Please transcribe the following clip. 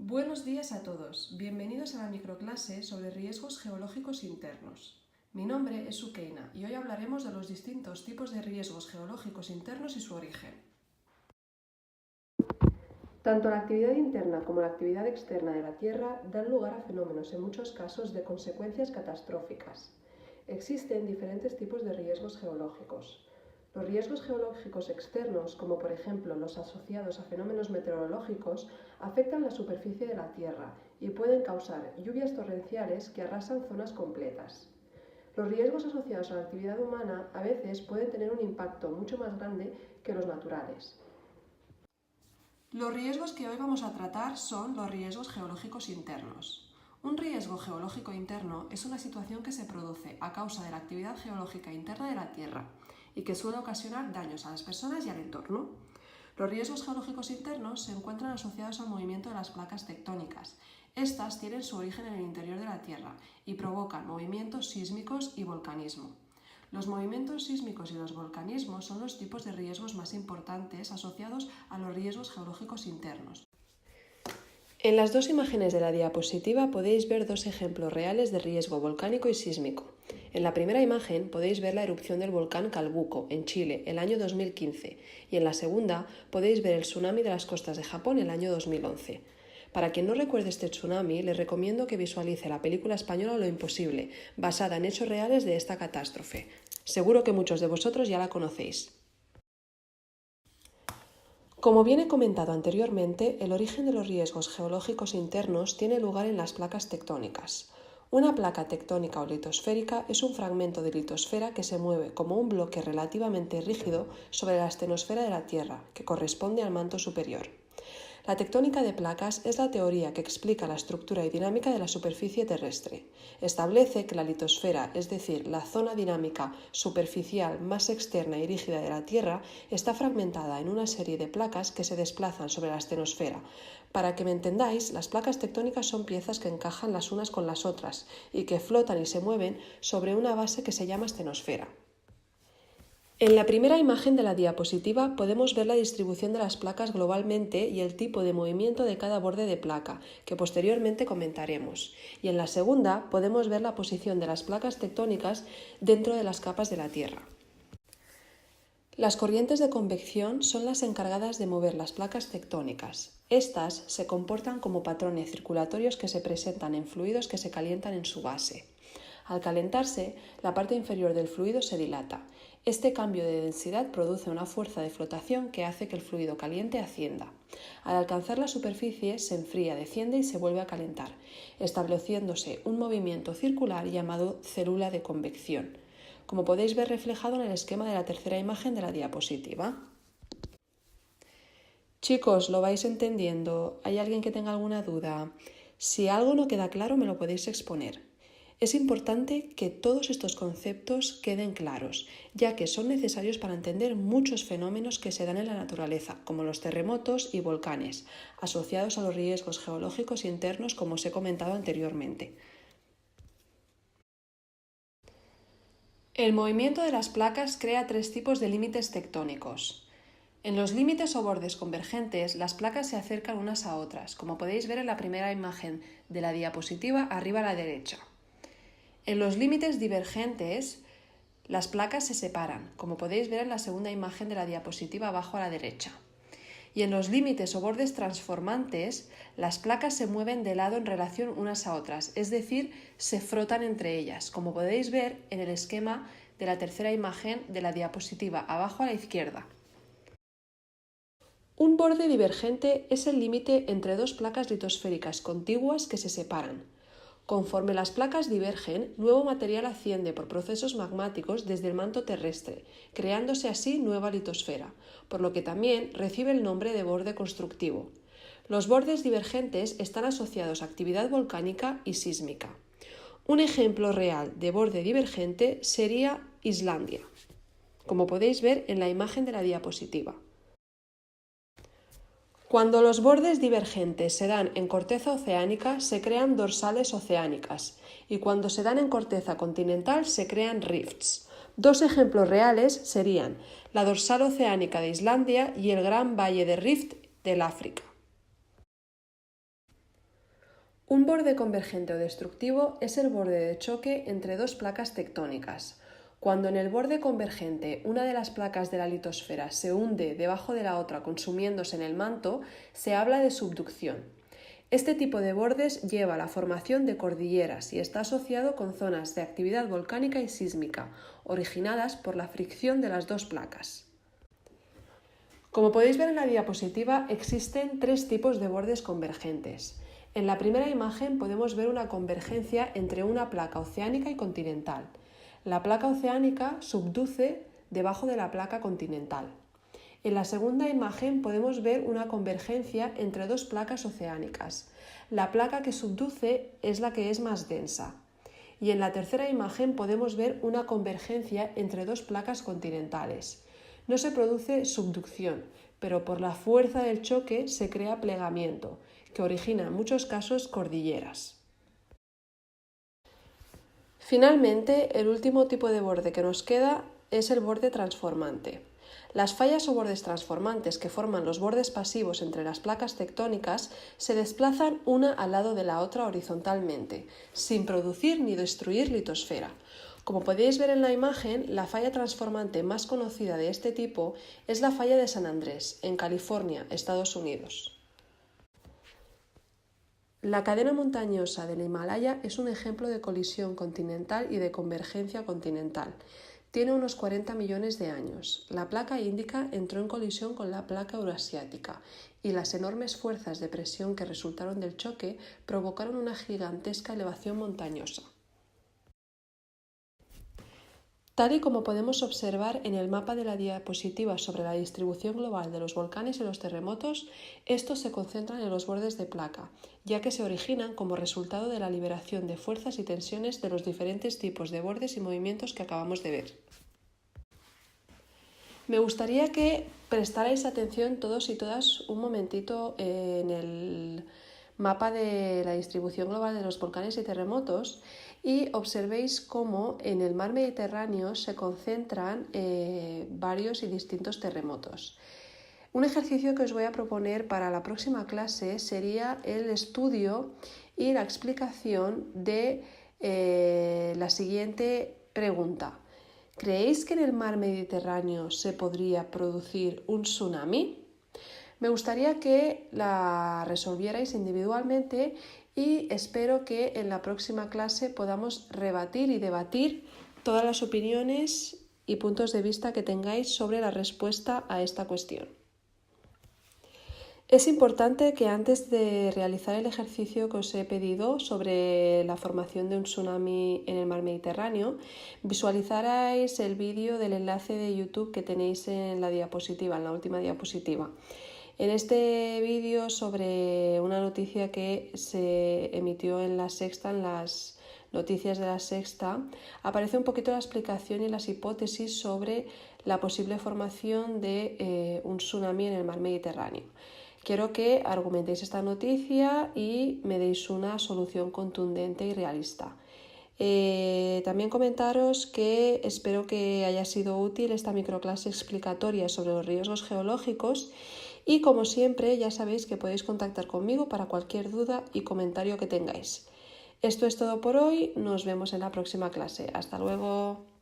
Buenos días a todos, bienvenidos a la microclase sobre riesgos geológicos internos. Mi nombre es Sukeina y hoy hablaremos de los distintos tipos de riesgos geológicos internos y su origen. Tanto la actividad interna como la actividad externa de la Tierra dan lugar a fenómenos, en muchos casos, de consecuencias catastróficas. Existen diferentes tipos de riesgos geológicos. Los riesgos geológicos externos, como por ejemplo los asociados a fenómenos meteorológicos, afectan la superficie de la Tierra y pueden causar lluvias torrenciales que arrasan zonas completas. Los riesgos asociados a la actividad humana a veces pueden tener un impacto mucho más grande que los naturales. Los riesgos que hoy vamos a tratar son los riesgos geológicos internos. Un riesgo geológico interno es una situación que se produce a causa de la actividad geológica interna de la Tierra y que suele ocasionar daños a las personas y al entorno. Los riesgos geológicos internos se encuentran asociados al movimiento de las placas tectónicas. Estas tienen su origen en el interior de la Tierra y provocan movimientos sísmicos y volcanismo. Los movimientos sísmicos y los volcanismos son los tipos de riesgos más importantes asociados a los riesgos geológicos internos. En las dos imágenes de la diapositiva podéis ver dos ejemplos reales de riesgo volcánico y sísmico. En la primera imagen podéis ver la erupción del volcán Calbuco, en Chile, el año 2015, y en la segunda podéis ver el tsunami de las costas de Japón el año 2011. Para quien no recuerde este tsunami, les recomiendo que visualice la película española Lo Imposible, basada en hechos reales de esta catástrofe. Seguro que muchos de vosotros ya la conocéis. Como bien he comentado anteriormente, el origen de los riesgos geológicos internos tiene lugar en las placas tectónicas. Una placa tectónica o litosférica es un fragmento de litosfera que se mueve como un bloque relativamente rígido sobre la astenosfera de la Tierra, que corresponde al manto superior. La tectónica de placas es la teoría que explica la estructura y dinámica de la superficie terrestre. Establece que la litosfera, es decir, la zona dinámica superficial más externa y rígida de la Tierra, está fragmentada en una serie de placas que se desplazan sobre la astenosfera. Para que me entendáis, las placas tectónicas son piezas que encajan las unas con las otras y que flotan y se mueven sobre una base que se llama astenosfera. En la primera imagen de la diapositiva podemos ver la distribución de las placas globalmente y el tipo de movimiento de cada borde de placa, que posteriormente comentaremos. Y en la segunda podemos ver la posición de las placas tectónicas dentro de las capas de la Tierra. Las corrientes de convección son las encargadas de mover las placas tectónicas. Estas se comportan como patrones circulatorios que se presentan en fluidos que se calientan en su base. Al calentarse, la parte inferior del fluido se dilata. Este cambio de densidad produce una fuerza de flotación que hace que el fluido caliente ascienda. Al alcanzar la superficie, se enfría, desciende y se vuelve a calentar, estableciéndose un movimiento circular llamado célula de convección, como podéis ver reflejado en el esquema de la tercera imagen de la diapositiva. Chicos, ¿lo vais entendiendo? ¿Hay alguien que tenga alguna duda? Si algo no queda claro, me lo podéis exponer. Es importante que todos estos conceptos queden claros, ya que son necesarios para entender muchos fenómenos que se dan en la naturaleza, como los terremotos y volcanes, asociados a los riesgos geológicos internos, como os he comentado anteriormente. El movimiento de las placas crea tres tipos de límites tectónicos. En los límites o bordes convergentes, las placas se acercan unas a otras, como podéis ver en la primera imagen de la diapositiva arriba a la derecha. En los límites divergentes, las placas se separan, como podéis ver en la segunda imagen de la diapositiva abajo a la derecha. Y en los límites o bordes transformantes, las placas se mueven de lado en relación unas a otras, es decir, se frotan entre ellas, como podéis ver en el esquema de la tercera imagen de la diapositiva abajo a la izquierda. Un borde divergente es el límite entre dos placas litosféricas contiguas que se separan. Conforme las placas divergen, nuevo material asciende por procesos magmáticos desde el manto terrestre, creándose así nueva litosfera, por lo que también recibe el nombre de borde constructivo. Los bordes divergentes están asociados a actividad volcánica y sísmica. Un ejemplo real de borde divergente sería Islandia, como podéis ver en la imagen de la diapositiva. Cuando los bordes divergentes se dan en corteza oceánica, se crean dorsales oceánicas, y cuando se dan en corteza continental, se crean rifts. Dos ejemplos reales serían la dorsal oceánica de Islandia y el Gran Valle de Rift del África. Un borde convergente o destructivo es el borde de choque entre dos placas tectónicas. Cuando en el borde convergente una de las placas de la litosfera se hunde debajo de la otra consumiéndose en el manto, se habla de subducción. Este tipo de bordes lleva a la formación de cordilleras y está asociado con zonas de actividad volcánica y sísmica, originadas por la fricción de las dos placas. Como podéis ver en la diapositiva, existen tres tipos de bordes convergentes. En la primera imagen podemos ver una convergencia entre una placa oceánica y continental. La placa oceánica subduce debajo de la placa continental. En la segunda imagen podemos ver una convergencia entre dos placas oceánicas. La placa que subduce es la que es más densa. Y en la tercera imagen podemos ver una convergencia entre dos placas continentales. No se produce subducción, pero por la fuerza del choque se crea plegamiento, que origina en muchos casos cordilleras. Finalmente, el último tipo de borde que nos queda es el borde transformante. Las fallas o bordes transformantes que forman los bordes pasivos entre las placas tectónicas se desplazan una al lado de la otra horizontalmente, sin producir ni destruir litosfera. Como podéis ver en la imagen, la falla transformante más conocida de este tipo es la falla de San Andrés, en California, Estados Unidos. La cadena montañosa del Himalaya es un ejemplo de colisión continental y de convergencia continental. Tiene unos 40 millones de años. La placa índica entró en colisión con la placa eurasiática y las enormes fuerzas de presión que resultaron del choque provocaron una gigantesca elevación montañosa. Tal y como podemos observar en el mapa de la diapositiva sobre la distribución global de los volcanes y los terremotos, estos se concentran en los bordes de placa, ya que se originan como resultado de la liberación de fuerzas y tensiones de los diferentes tipos de bordes y movimientos que acabamos de ver. Me gustaría que prestarais atención todos y todas un momentito en el mapa de la distribución global de los volcanes y terremotos y observéis cómo en el mar Mediterráneo se concentran varios y distintos terremotos. Un ejercicio que os voy a proponer para la próxima clase sería el estudio y la explicación de la siguiente pregunta. ¿Creéis que en el mar Mediterráneo se podría producir un tsunami? Me gustaría que la resolvierais individualmente y espero que en la próxima clase podamos rebatir y debatir todas las opiniones y puntos de vista que tengáis sobre la respuesta a esta cuestión. Es importante que antes de realizar el ejercicio que os he pedido sobre la formación de un tsunami en el mar Mediterráneo, visualizarais el vídeo del enlace de YouTube que tenéis en la diapositiva, en la última diapositiva. En este vídeo sobre una noticia que se emitió en La Sexta, en las noticias de La Sexta, aparece un poquito la explicación y las hipótesis sobre la posible formación de un tsunami en el mar Mediterráneo. Quiero que argumentéis esta noticia y me deis una solución contundente y realista. También comentaros que espero que haya sido útil esta microclase explicatoria sobre los riesgos geológicos y como siempre ya sabéis que podéis contactar conmigo para cualquier duda y comentario que tengáis. Esto es todo por hoy, nos vemos en la próxima clase. Hasta luego.